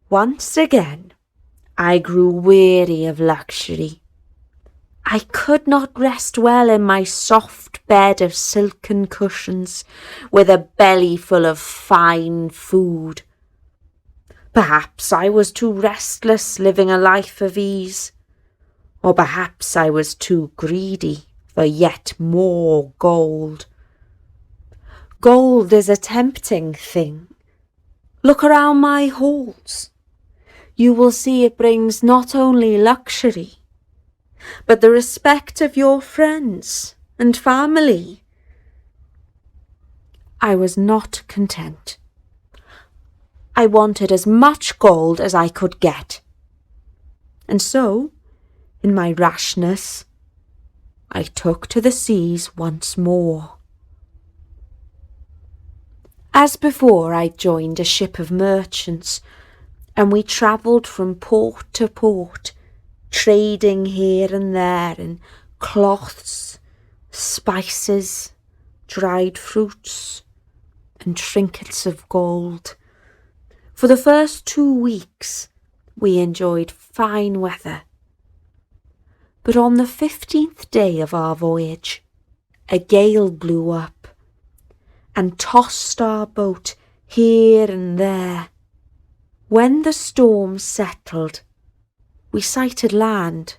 Once again, I grew weary of luxury. I could not rest well in my soft bed of silken cushions, with a belly full of fine food. Perhaps I was too restless, living a life of ease, or perhaps I was too greedy for yet more gold. Gold is a tempting thing. Look around my halls. You will see it brings not only luxury, but the respect of your friends and family. I was not content. I wanted as much gold as I could get. And so, in my rashness, I took to the seas once more. As before, I joined a ship of merchants, and we travelled from port to port, trading here and there in cloths, spices, dried fruits, and trinkets of gold. For the first 2 weeks, we enjoyed fine weather. But on the 15th day of our voyage, a gale blew up and tossed our boat here and there. When the storm settled, we sighted land.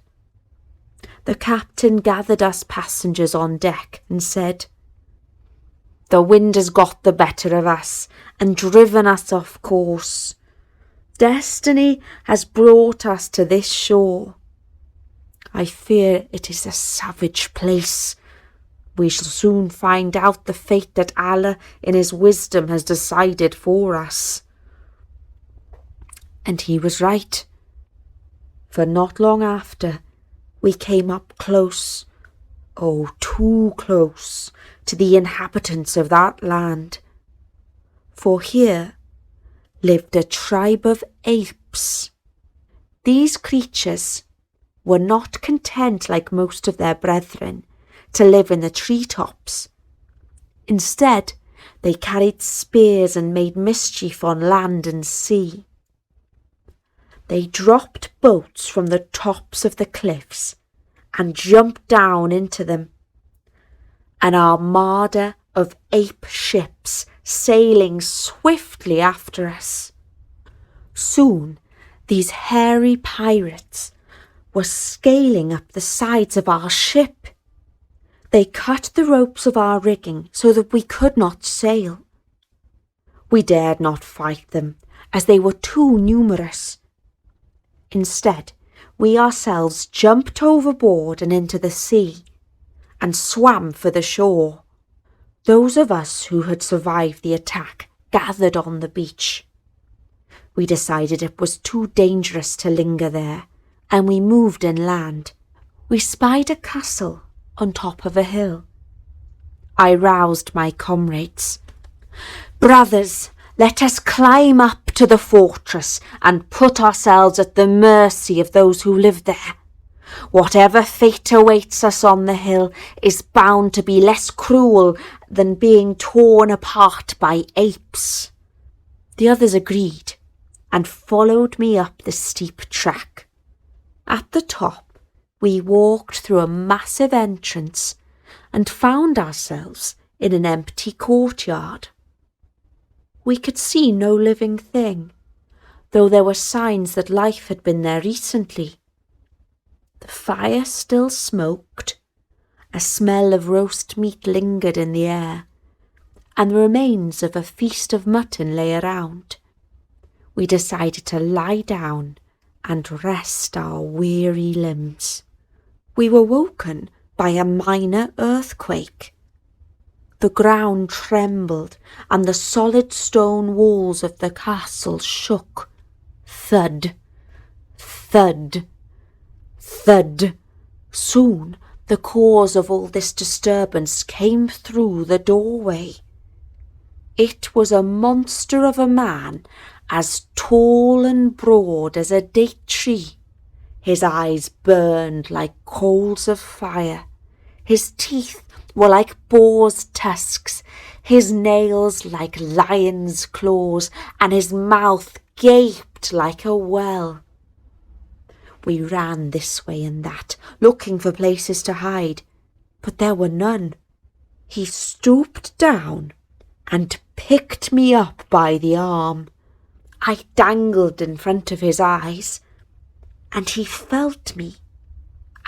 The captain gathered us passengers on deck and said, "The wind has got the better of us and driven us off course. Destiny has brought us to this shore. I fear it is a savage place. We shall soon find out the fate that Allah in his wisdom has decided for us." And he was right, for not long after we came up close, oh, too close, to the inhabitants of that land. For here lived a tribe of apes. These creatures were not content, like most of their brethren, to live in the treetops. Instead, they carried spears and made mischief on land and sea. They dropped boats from the tops of the cliffs and jumped down into them. An armada of ape ships sailing swiftly after us. Soon these hairy pirates were scaling up the sides of our ship. They cut the ropes of our rigging so that we could not sail. We dared not fight them, as they were too numerous. Instead, we ourselves jumped overboard and into the sea, and swam for the shore. Those of us who had survived the attack gathered on the beach. We decided it was too dangerous to linger there, and we moved inland. We spied a castle on top of a hill. I roused my comrades. "Brothers, let us climb up to the fortress and put ourselves at the mercy of those who live there. Whatever fate awaits us on the hill is bound to be less cruel than being torn apart by apes." The others agreed and followed me up the steep track. At the top, we walked through a massive entrance and found ourselves in an empty courtyard. We could see no living thing, though there were signs that life had been there recently. The fire still smoked, a smell of roast meat lingered in the air, and the remains of a feast of mutton lay around. We decided to lie down and rest our weary limbs. We were woken by a minor earthquake. The ground trembled and the solid stone walls of the castle shook. Thud, thud, thud. Soon the cause of all this disturbance came through the doorway. It was a monster of a man, as tall and broad as a date tree. His eyes burned like coals of fire. His teeth were like boar's tusks, his nails like lion's claws, and his mouth gaped like a well. We ran this way and that, looking for places to hide, but there were none. He stooped down and picked me up by the arm. I dangled in front of his eyes, and he felt me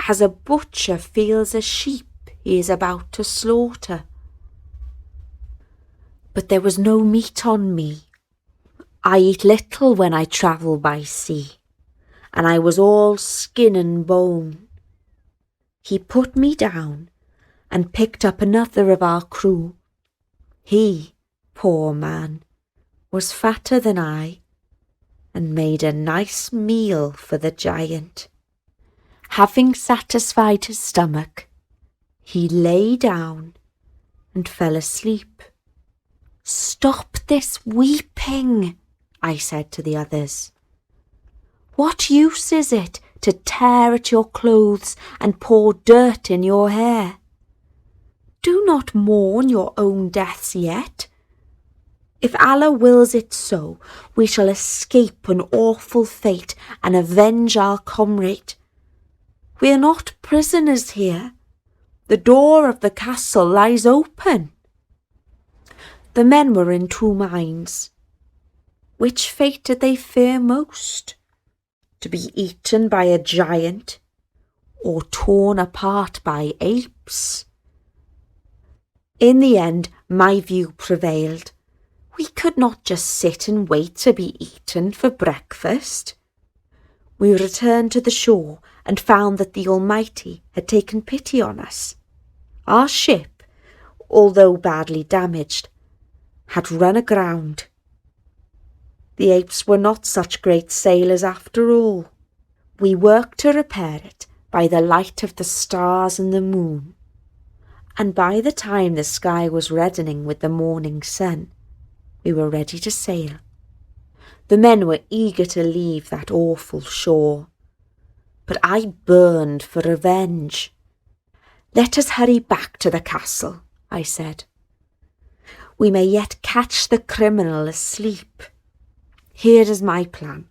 as a butcher feels a sheep he is about to slaughter. But there was no meat on me. I eat little when I travel by sea, and I was all skin and bone. He put me down and picked up another of our crew. He, poor man, was fatter than I, and made a nice meal for the giant. Having satisfied his stomach, he lay down and fell asleep. "Stop this weeping," I said to the others. "What use is it to tear at your clothes and pour dirt in your hair? Do not mourn your own deaths yet. If Allah wills it so, we shall escape an awful fate and avenge our comrade. We are not prisoners here. The door of the castle lies open." The men were in two minds. Which fate did they fear most? To be eaten by a giant, or torn apart by apes? In the end, my view prevailed. We could not just sit and wait to be eaten for breakfast. We returned to the shore and found that the Almighty had taken pity on us. Our ship, although badly damaged, had run aground. The apes were not such great sailors after all. We worked to repair it by the light of the stars and the moon, and by the time the sky was reddening with the morning sun, we were ready to sail. The men were eager to leave that awful shore, but I burned for revenge. "Let us hurry back to the castle," I said. "We may yet catch the criminal asleep. Here is my plan.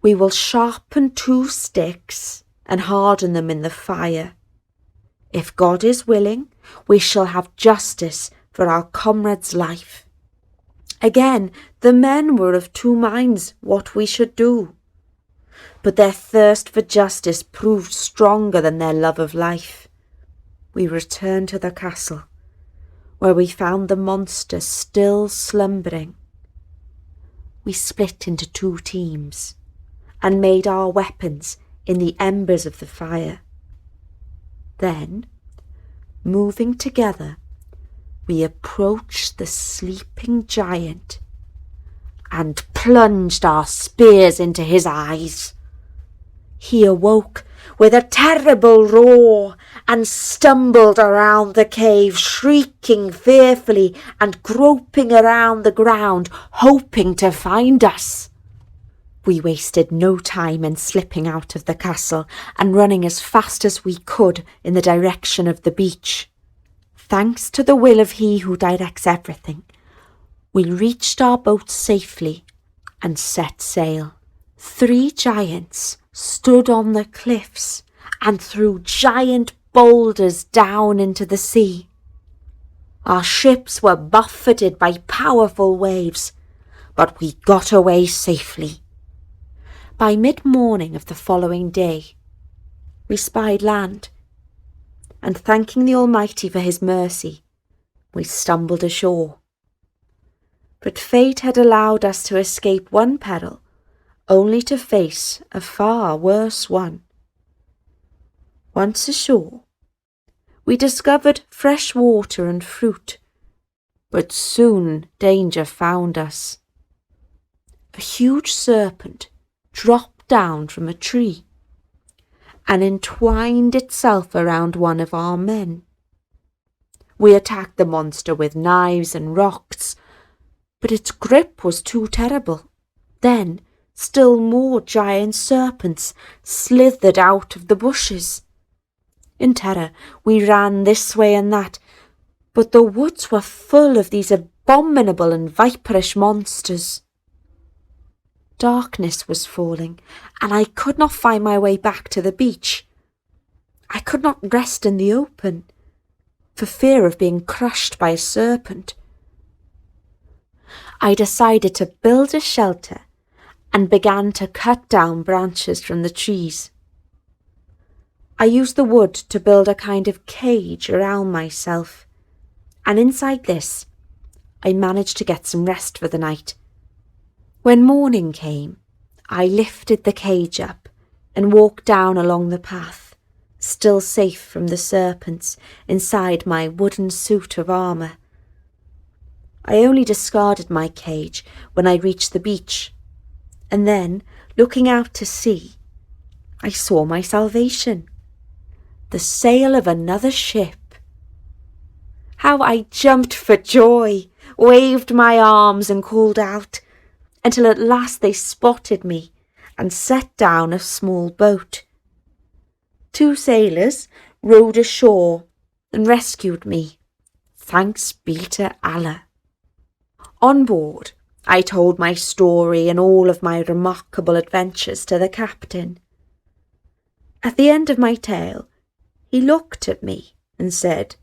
We will sharpen 2 sticks and harden them in the fire. If God is willing, we shall have justice for our comrade's life." Again, the men were of two minds what we should do, but their thirst for justice proved stronger than their love of life. We returned to the castle, where we found the monster still slumbering. We split into 2 teams and made our weapons in the embers of the fire. Then, moving together, we approached the sleeping giant and plunged our spears into his eyes. He awoke with a terrible roar and stumbled around the cave, shrieking fearfully and groping around the ground, hoping to find us. We wasted no time in slipping out of the castle and running as fast as we could in the direction of the beach. Thanks to the will of He who directs everything, we reached our boat safely and set sail. 3 giants stood on the cliffs and threw giant boulders down into the sea. Our ships were buffeted by powerful waves, but we got away safely. By mid-morning of the following day, we spied land, and thanking the Almighty for His mercy, we stumbled ashore. But fate had allowed us to escape one peril, only to face a far worse one. Once ashore, we discovered fresh water and fruit, but soon danger found us. A huge serpent dropped down from a tree and entwined itself around one of our men. We attacked the monster with knives and rocks, but its grip was too terrible. Then still more giant serpents slithered out of the bushes. In terror, we ran this way and that, but the woods were full of these abominable and viperish monsters. Darkness was falling, and I could not find my way back to the beach. I could not rest in the open, for fear of being crushed by a serpent. I decided to build a shelter and began to cut down branches from the trees. I used the wood to build a kind of cage around myself, and inside this I managed to get some rest for the night. When morning came, I lifted the cage up and walked down along the path, still safe from the serpents inside my wooden suit of armour. I only discarded my cage when I reached the beach, and then, looking out to sea, I saw my salvation, the sail of another ship. How I jumped for joy, waved my arms and called out, until at last they spotted me and set down a small boat. 2 sailors rowed ashore and rescued me. Thanks be to Allah. On board, I told my story and all of my remarkable adventures to the captain. At the end of my tale, he looked at me and said,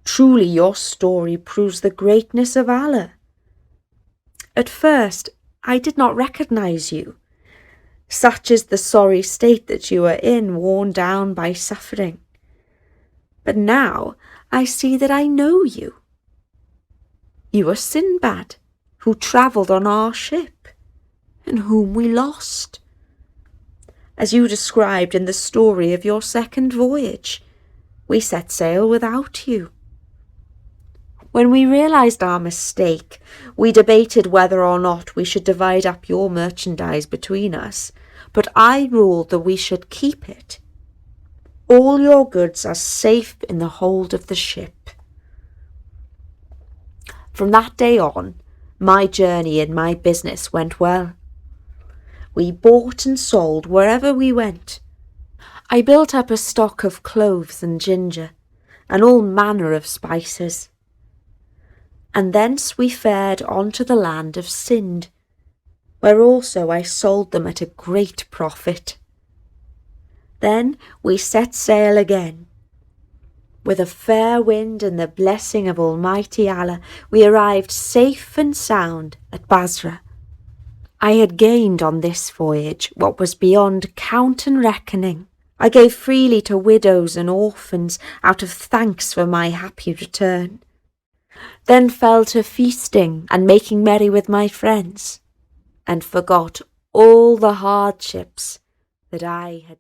"Truly your story proves the greatness of Allah. At first, I did not recognize you. Such is the sorry state that you are in, worn down by suffering. But now I see that I know you. You are Sinbad, who travelled on our ship, and whom we lost. As you described in the story of your second voyage, we set sail without you. When we realised our mistake, we debated whether or not we should divide up your merchandise between us, but I ruled that we should keep it. All your goods are safe in the hold of the ship." From that day on, my journey and my business went well. We bought and sold wherever we went. I built up a stock of cloves and ginger, and all manner of spices. And thence we fared on to the land of Sind, where also I sold them at a great profit. Then we set sail again. With a fair wind and the blessing of Almighty Allah, we arrived safe and sound at Basra. I had gained on this voyage what was beyond count and reckoning. I gave freely to widows and orphans out of thanks for my happy return. Then fell to feasting and making merry with my friends, and forgot all the hardships that I had.